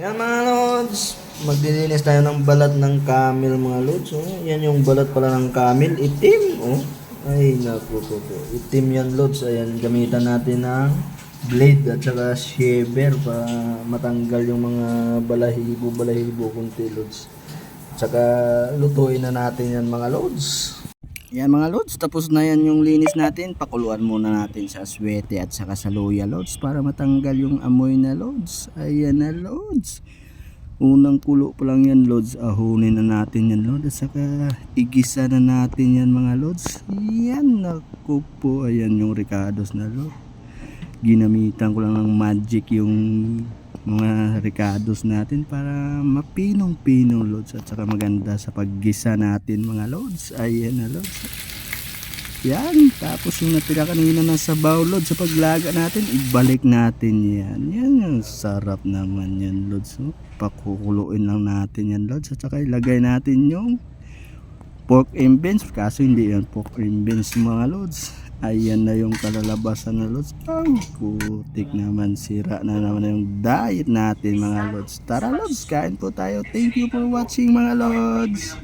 Yan mga lods, maglilinis tayo ng balat ng camel mga lods. Oh. Yan yung balat pala ng camel, itim. Oh. Ay naku po. Itim yan lods. Ayan, gamitan natin ng blade at saka shaver para matanggal yung mga balahibo kunti lods. At saka lutuin na natin yan mga lods. Yan mga lods, tapos na yan yung linis natin. Pakuluan muna natin sa aswete at saka sa luya lods para matanggal yung amoy na lods. Ayan na lods. Unang kulo pa lang yan lods. Ahunin na natin yan lods. At saka igisa na natin yan mga lods. Yan, naku po. Ayan yung ricados na lods. Ginamitan ko lang ng magic yung mga ricados natin para mapinong-pinong lods at saka maganda sa paggisa natin mga lods. Ayan na lods. Yan, tapos yung natira kanina ng sabaw lods sa paglaga natin, ibalik natin yan. Yan yung sarap naman yan lods. So, pakukuluin lang natin yan lods at saka ilagay natin yung pork and beans, kaso hindi yan pork and beans mga lods. Ayan na yung kalalabasan na lods. Ang putik naman, sira na naman yung diet natin mga lods. Tara lods, kain po tayo. Thank you for watching mga lods.